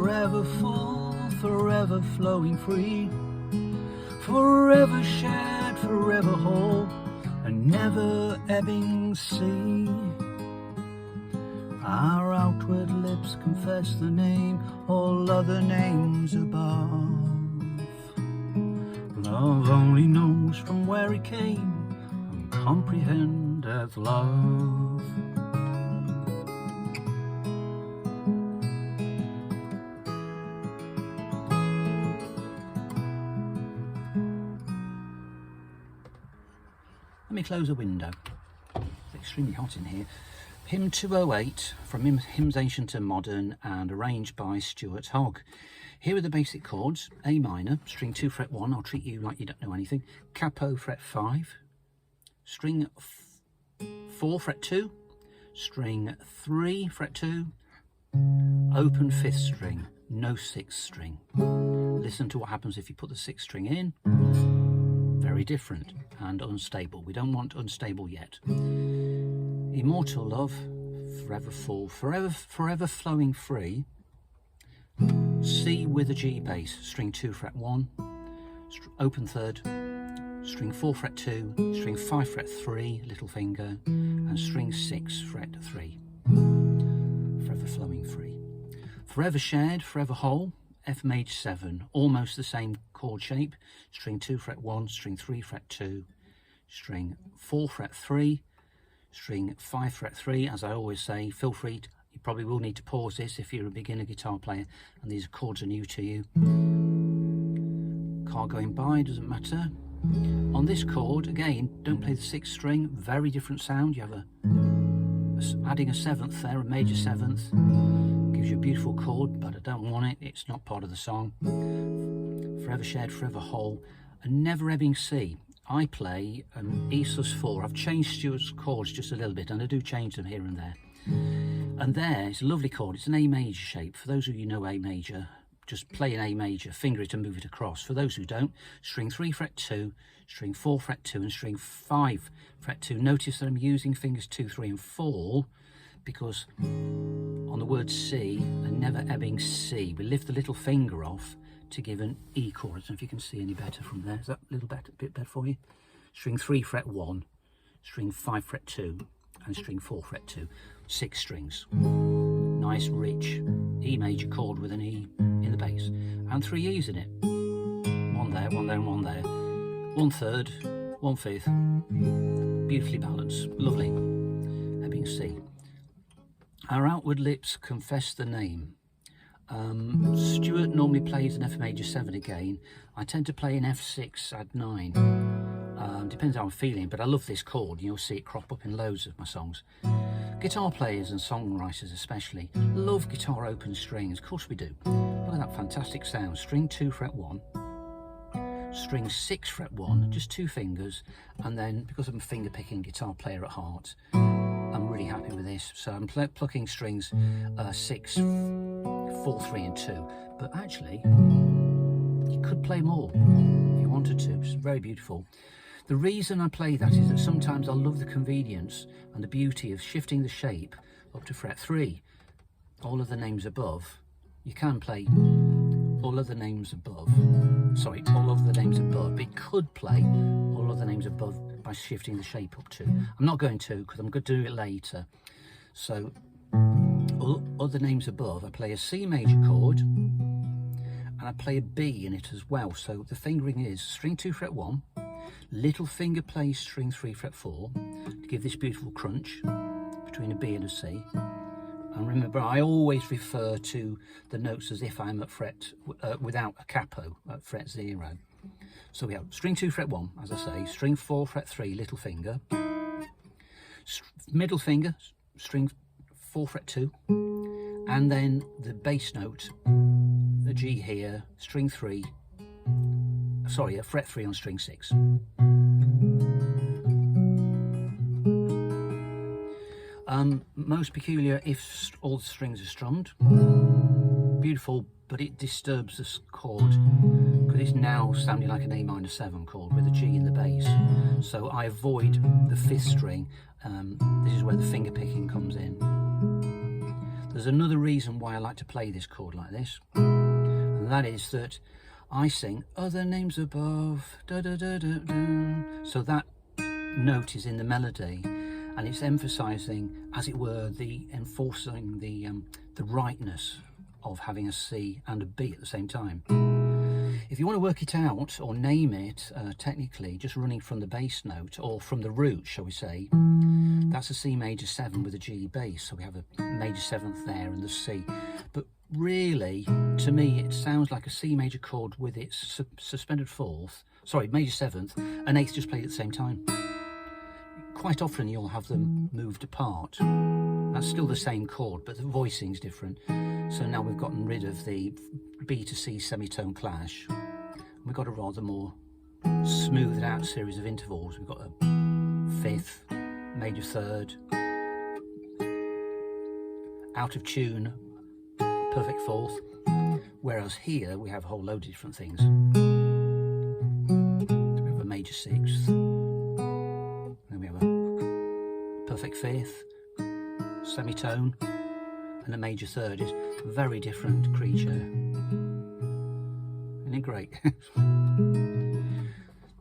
forever full, forever flowing free, forever shared, forever whole, a never ebbing sea. Our outward lips confess the name, all other names above. Love only knows from where it came, and comprehendeth love. Let me close a window. It's extremely hot in here. Hymn 208 from Hymns Ancient and Modern and arranged by Stuart Hogg. Here are the basic chords: A minor, string 2 fret 1, I'll treat you like you don't know anything, capo fret 5, string 4 fret 2, string 3 fret 2, open 5th string, no 6th string. Listen to what happens if you put the 6th string in. Very different and unstable. We don't want unstable yet. Immortal love, forever full, forever flowing free. C with a G bass, string 2 fret 1, open 3rd, string 4 fret 2, string 5 fret 3, little finger, and string 6 fret 3. Forever flowing free. Forever shared, forever whole, F major 7, almost the same chord shape, string 2 fret 1, string 3 fret 2, string 4 fret 3, string 5 fret 3. As I always say, feel free to, you probably will need to pause this if you're a beginner guitar player and these chords are new to you. Car going by, doesn't matter. On this chord, again, don't play the 6th string, very different sound. You have adding a 7th there, a major 7th, gives you a beautiful chord, but I don't want it, it's not part of the song. Forever shared, forever whole, a never ebbing C. I play an E sus4. I've changed Stuart's chords just a little bit, and I do change them here and there. And there, it's a lovely chord. It's an A major shape. For those of you who know A major, just play an A major, finger it and move it across. For those who don't, string 3 fret 2, string 4 fret 2, and string 5 fret 2. Notice that I'm using fingers 2, 3, and 4 because on the word C, a never ebbing C, we lift the little finger off to give an E chord. I don't know if you can see any better from there. Is that a little bit better for you? String 3 fret 1, string 5 fret 2, and string 4 fret 2. 6 strings. Nice rich E major chord with an E in the bass. And 3 E's in it. One there, one there, and one there. 1/3, 1/5. Beautifully balanced. Lovely. Ebbing C. Our outward lips confess the name. Stuart normally plays an F major 7 again. I tend to play an F6 add 9. Depends how I'm feeling, but I love this chord. You'll see it crop up in loads of my songs. Guitar players and songwriters especially love guitar open strings. Of course we do. Look at that fantastic sound. String 2 fret 1, string 6 fret 1, just 2 fingers, and then because I'm a finger picking guitar player at heart, I'm really happy with this. So I'm plucking strings 6, 4, 3 and 2, but actually you could play more if you wanted to. It's very beautiful. The reason I play that is that sometimes I love the convenience and the beauty of shifting the shape up to fret 3. All of the names above, you can play all of the names above. Sorry, all of the names above, but you could play all of the names above by shifting the shape up to. I'm not going to because I'm going to do it later. So all other names above, I play a C major chord and I play a B in it as well. So the fingering is string 2 fret 1, little finger plays string 3 fret 4 to give this beautiful crunch between a B and a C. And remember, I always refer to the notes as if I'm at fret without a capo at fret 0. So we have string 2 fret 1, as I say, string 4 fret 3, little finger, middle finger, string 4 fret 2, and then the bass note, the G here, string 3, sorry, a fret 3 on string 6. Most peculiar if all the strings are strummed. Beautiful, but it disturbs this chord because it's now sounding like an A minor 7 chord with a G in the bass. So I avoid the 5th string. This is where the finger picking comes in. There's another reason why I like to play this chord like this, and that is that I sing other names above, da da da da da. So that note is in the melody, and it's emphasizing, as it were, enforcing the rightness of having a C and a B at the same time. If you want to work it out or name it technically, just running from the bass note or from the root, shall we say, that's a C major 7 with a G bass. So we have a major 7th there and the C. But really, to me, it sounds like a C major chord with its suspended 4th, sorry, major 7th, and 8th just played at the same time. Quite often you'll have them moved apart. That's still the same chord, but the voicing's different. So now we've gotten rid of the B to C semitone clash. We've got a rather more smoothed out series of intervals. We've got a 5th, major 3rd, out of tune, perfect 4th. Whereas here we have a whole load of different things. We have a major 6th, then we have a perfect 5th, semitone, and a major 3rd. Is a very different creature. Isn't it great?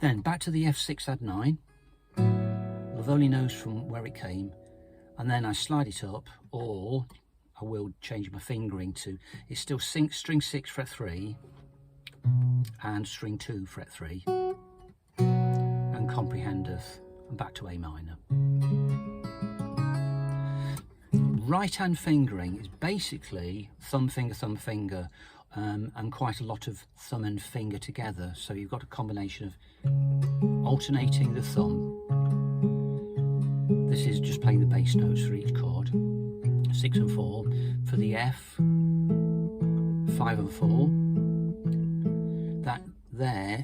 Then back to the F6 add 9. Love only knows from where it came, and then I slide it up, or I will change my fingering to, it's still string 6 fret 3 and string 2 fret 3 and comprehendeth, and back to A minor. Right hand fingering is basically thumb finger, and quite a lot of thumb and finger together. So you've got a combination of alternating the thumb. This is just playing the bass notes for each chord, 6 and 4. For the F, 5 and 4. That there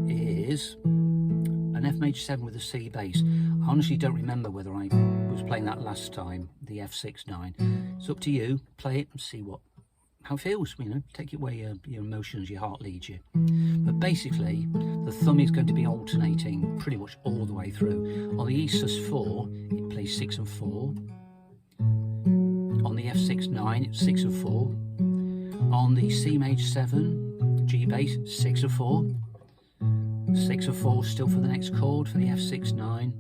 is an F major 7 with a C bass. I honestly don't remember whether I was playing that last time, the F6 9. It's up to you. Play it and see how it feels. You know, take it where your emotions, your heart leads you. But basically, the thumb is going to be alternating pretty much all the way through. On the E sus4, it plays 6 and 4. On the F6 9, it's 6 and 4. On the C major 7, G bass, 6 and 4. 6 and 4 still for the next chord for the F6 9,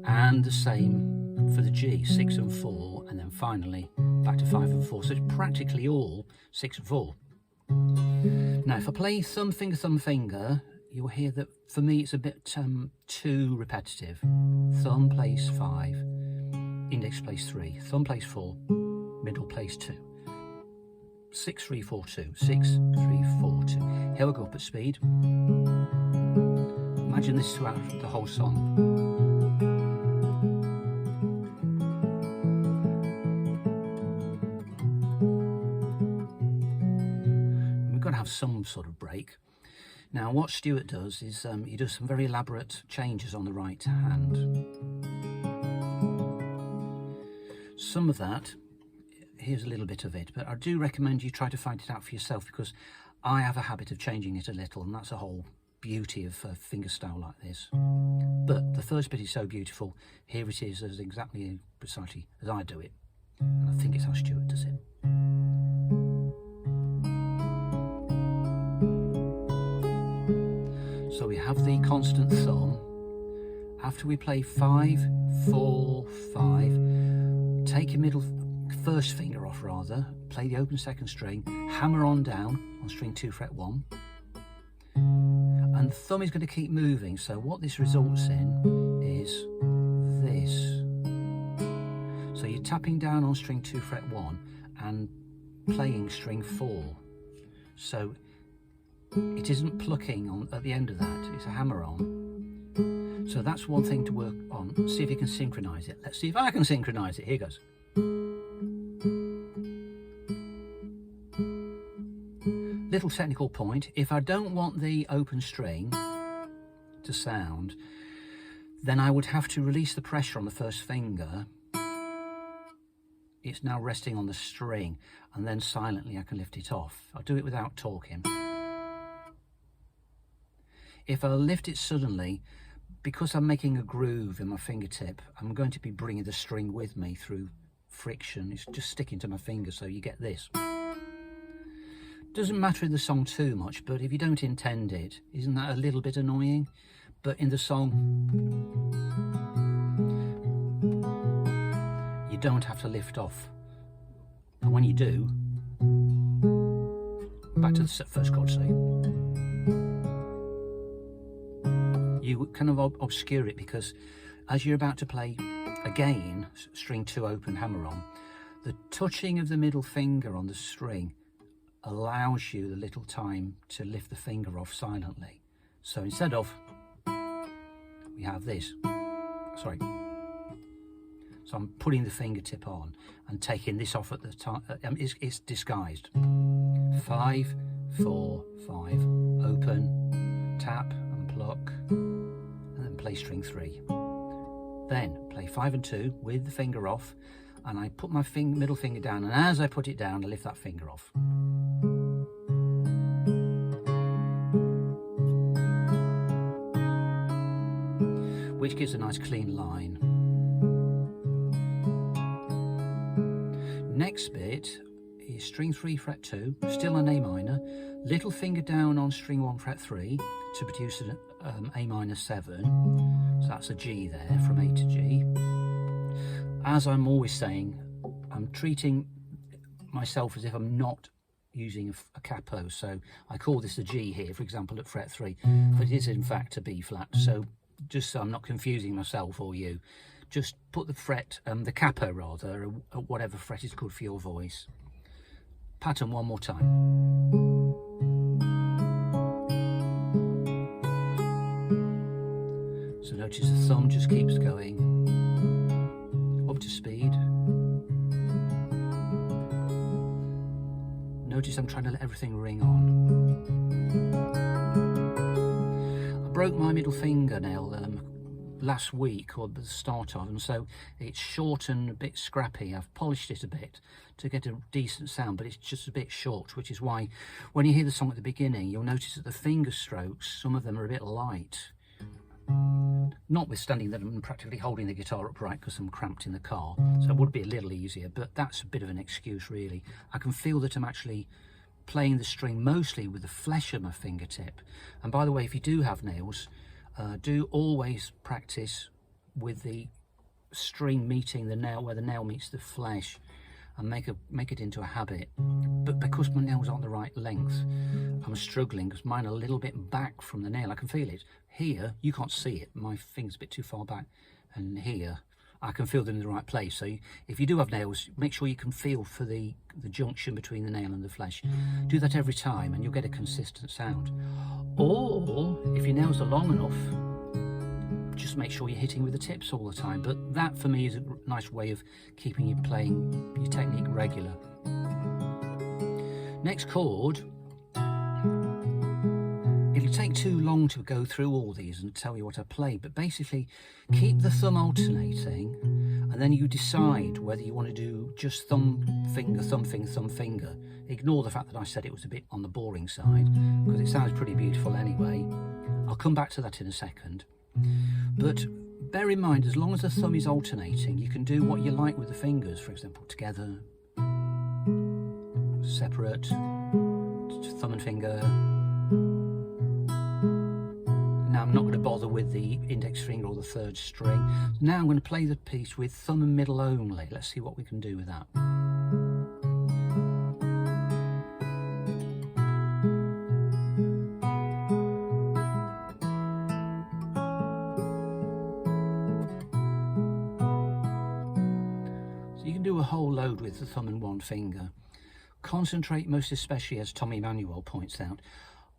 and the same for the G, 6 and 4, and then finally back to 5 and 4. So it's practically all 6 and 4. Now if I play thumb finger, you'll hear that for me it's a bit too repetitive. Thumb plays 5, index plays 3, thumb plays 4, middle plays 2. 6 3 4 2, 6 3 4 2. Here we go up at speed. Imagine this throughout the whole song. We've got to have some sort of break. Now what Stuart does is he does some very elaborate changes on the right hand. Some of that, here's a little bit of it, but I do recommend you try to find it out for yourself, because I have a habit of changing it a little, and that's a whole beauty of fingerstyle like this. But the first bit is so beautiful. Here it is as exactly precisely as I do it, and I think it's how Stuart does it. So we have the constant thumb. After we play 5 4 5, take your first finger off rather, play the open second string, hammer on down on string 2 fret 1, and the thumb is going to keep moving. So what this results in is this. So you're tapping down on string 2 fret 1 and playing string 4. So it isn't plucking on at the end of that, it's a hammer on. So that's one thing to work on. See if you can synchronize it. Let's see if I can synchronize it. Here goes. Little technical point, if I don't want the open string to sound, then I would have to release the pressure on the first finger. It's now resting on the string, and then silently I can lift it off. I'll do it without talking. If I lift it suddenly, because I'm making a groove in my fingertip, I'm going to be bringing the string with me through friction. It's just sticking to my finger, so you get this. Doesn't matter in the song too much, but if you don't intend it, isn't that a little bit annoying? But in the song, you don't have to lift off. And when you do, back to the first chord, say, you kind of obscure it, because as you're about to play again, string 2 open, hammer on, the touching of the middle finger on the string allows you the little time to lift the finger off silently. So instead of, we have this, sorry. So I'm putting the fingertip on and taking this off at the time. It's disguised. 5, 4, 5, open, tap and pluck, and then play string 3. Then play 5 and 2 with the finger off, and I put my middle finger down, and as I put it down, I lift that finger off. Which gives a nice clean line. Next bit is string 3 fret 2, still an A minor, little finger down on string 1 fret 3 to produce an A minor 7, so that's a G there, from A to G. As I'm always saying, I'm treating myself as if I'm not using a capo, so I call this a G here, for example, at fret 3, but it is in fact a B flat, so just so I'm not confusing myself or you, just put the fret, the capo rather, at whatever fret is good for your voice. Pattern one more time. So notice the thumb just keeps going up to speed. Notice I'm trying to let everything ring on. I broke my middle fingernail last week, or the start of, and so it's short and a bit scrappy. I've polished it a bit to get a decent sound, but it's just a bit short, which is why when you hear the song at the beginning, you'll notice that the finger strokes, some of them are a bit light, notwithstanding that I'm practically holding the guitar upright because I'm cramped in the car, so it would be a little easier, but that's a bit of an excuse really. I can feel that I'm actually playing the string mostly with the flesh of my fingertip. And by the way, if you do have nails, do always practice with the string meeting the nail, where the nail meets the flesh, and make it into a habit. But because my nails aren't the right length, I'm struggling because mine are a little bit back from the nail. I can feel it. Here, you can't see it. My finger's a bit too far back. And here, I can feel them in the right place. So if you do have nails, make sure you can feel for the junction between the nail and the flesh. Do that every time and you'll get a consistent sound. Or if your nails are long enough, just make sure you're hitting with the tips all the time. But that for me is a nice way of keeping you playing your technique regular. Next chord, it'll take too long to go through all these and tell you what I play, but basically keep the thumb alternating, and then you decide whether you want to do just thumb, finger, thumb, finger, thumb, finger. Ignore the fact that I said it was a bit on the boring side, because it sounds pretty beautiful anyway. I'll come back to that in a second. But bear in mind, as long as the thumb is alternating, you can do what you like with the fingers, for example, together, separate, thumb and finger. Now I'm not going to bother with the index finger or the third string. Now I'm going to play the piece with thumb and middle only. Let's see what we can do with that. So you can do a whole load with the thumb and one finger. Concentrate most especially, as Tommy Emmanuel points out,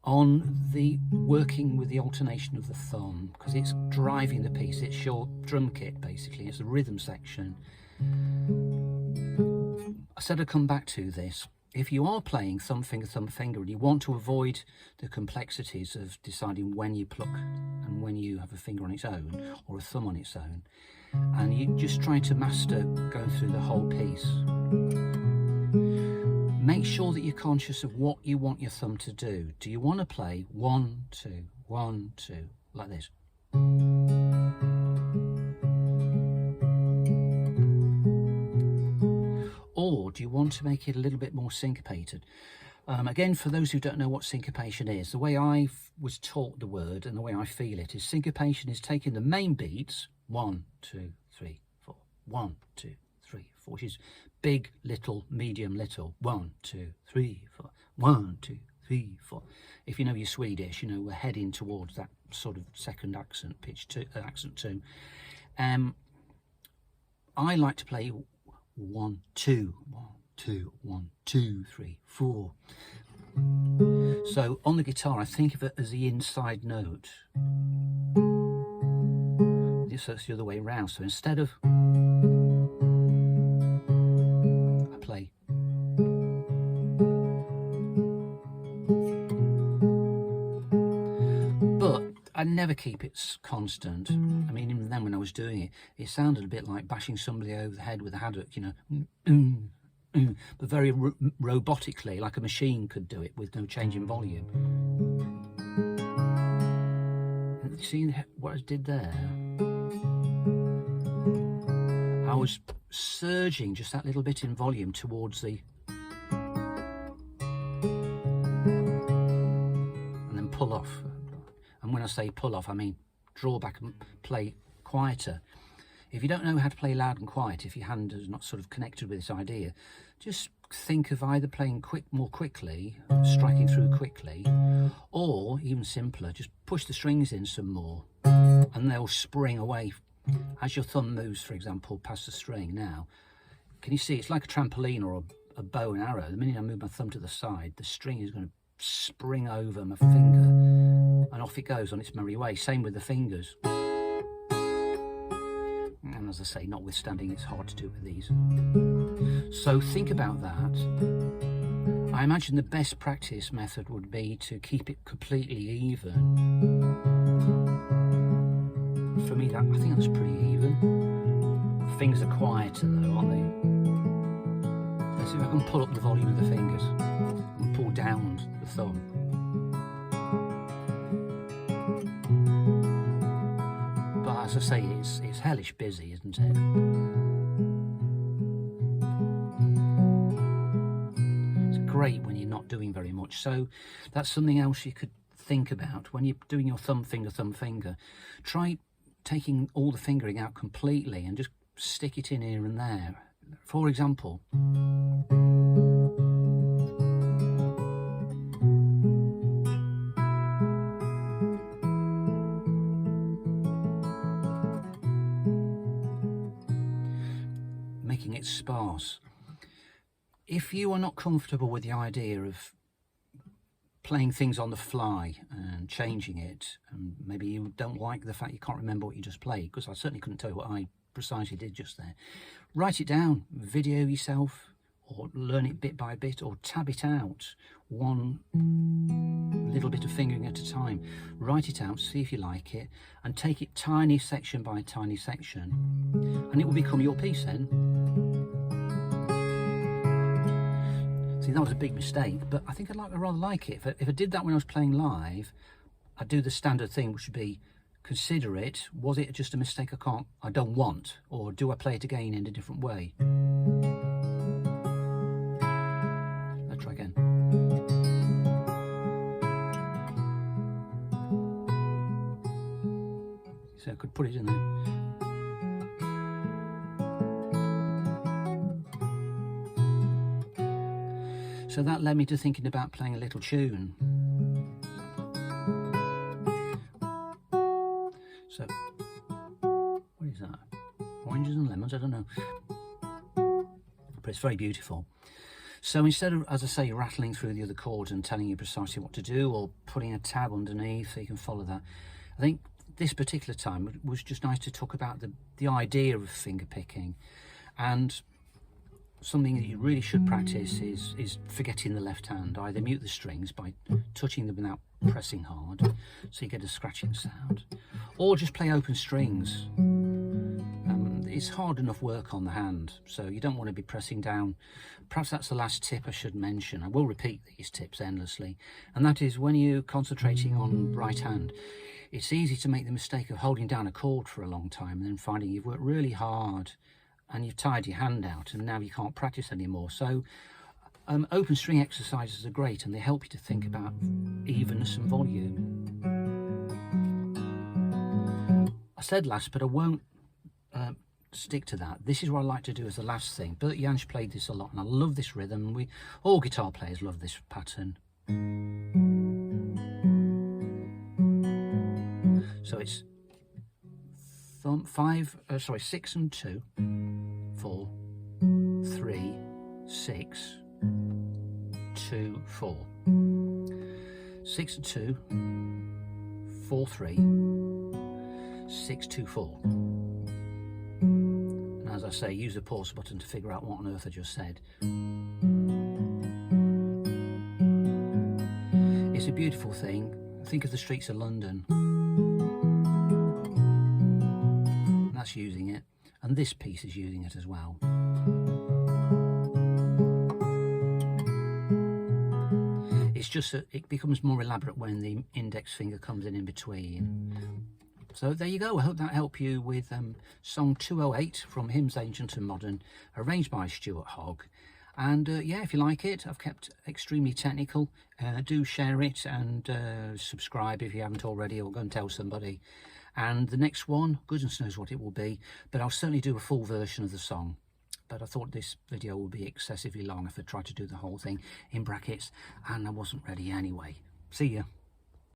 on the working with the alternation of the thumb, because it's driving the piece. It's your drum kit basically, it's the rhythm section. I said I'd come back to this. If you are playing thumb, finger, and you want to avoid the complexities of deciding when you pluck and when you have a finger on its own or a thumb on its own, and you're just trying to master going through the whole piece, make sure that you're conscious of what you want your thumb to do. Do you want to play 1, 2, 1, 2, like this? chord, you want to make it a little bit more syncopated. Again, for those who don't know what syncopation is, the way I was taught the word and the way I feel it is syncopation is taking the main beats, 1, 2, 3, 4, 1, 2, 3, 4, which is big, little, medium, little, 1, 2, 3, 4, 1, 2, 3, 4. If you know your Swedish, you know we're heading towards that sort of second accent, pitch 2, accent 2. I like to play 1, 2, 1, 2, 1, 2, 3, 4. So on the guitar, I think of it as the inside note. So it's the other way around. So instead of I play, but I never keep it constant. I mean, even then when I was doing it, it sounded a bit like bashing somebody over the head with a haddock, you know, but very robotically, like a machine could do it with no change in volume. And you see what I did there? I was surging just that little bit in volume towards the, and then pull off. And when I say pull off, I mean draw back and play quieter. If you don't know how to play loud and quiet, if your hand is not sort of connected with this idea, just think of either playing more quickly, striking through quickly, or even simpler, just push the strings in some more and they'll spring away. As your thumb moves, for example, past the string now, can you see it's like a trampoline or a bow and arrow. The minute I move my thumb to the side, the string is going to spring over my finger and off it goes on its merry way. Same with the fingers. And as I say, notwithstanding, it's hard to do with these. So think about that. I imagine the best practice method would be to keep it completely even. For me, I think that's pretty even. Fingers are quieter though, aren't they? Let's see if I can pull up the volume of the fingers and pull down the thumb. But as I say, it's hellish busy, isn't it? It's great when you're not doing very much. So that's something else you could think about when you're doing your thumb finger. Try taking all the fingering out completely and just stick it in here and there. For example, making it sparse. If you are not comfortable with the idea of playing things on the fly and changing it, and maybe you don't like the fact you can't remember what you just played, because I certainly couldn't tell you what I precisely did just there, write it down, video yourself, or learn it bit by bit, or tab it out one little bit of fingering at a time. Write it out, see if you like it, and take it tiny section by tiny section, and it will become your piece then. See, that was a big mistake, but I think I rather like it. If I did that when I was playing live, I'd do the standard thing, which would be consider it. Was it just a mistake I don't want, or do I play it again in a different way? Let's try again. So I could put it in there. So that led me to thinking about playing a little tune. So, what is that? Oranges and lemons? I don't know. But it's very beautiful. So instead of, as I say, rattling through the other chords and telling you precisely what to do, or putting a tab underneath so you can follow that, I think this particular time it was just nice to talk about the idea of finger picking. And something that you really should practice is forgetting the left hand. Either mute the strings by touching them without pressing hard, so you get a scratching sound, or just play open strings. It's hard enough work on the hand, so you don't want to be pressing down. Perhaps that's the last tip I should mention. I will repeat these tips endlessly, and that is when you're concentrating on right hand, it's easy to make the mistake of holding down a chord for a long time and then finding you've worked really hard and you've tired your hand out and now you can't practice anymore. So open string exercises are great, and they help you to think about evenness and volume. I said last, but I won't stick to that. This is what I like to do as the last thing. Bert Jansch played this a lot, and I love this rhythm. All guitar players love this pattern. So it's 6 and 2, 4, 3, 6, 2, 4. 6 and 2, 4, 3, 6, 2, 4. And as I say, use the pause button to figure out what on earth I just said. It's a beautiful thing. Think of the streets of London. That's using it, and this piece is using it as well. It's just that it becomes more elaborate when the index finger comes in between. So there you go. I hope that helped you with song 208 from Hymns Ancient and Modern, arranged by Stuart Hogg. And yeah, if you like it, I've kept extremely technical. Do share it and subscribe if you haven't already, or go and tell somebody. And the next one, goodness knows what it will be, but I'll certainly do a full version of the song. But I thought this video would be excessively long if I tried to do the whole thing in brackets, and I wasn't ready anyway. See ya.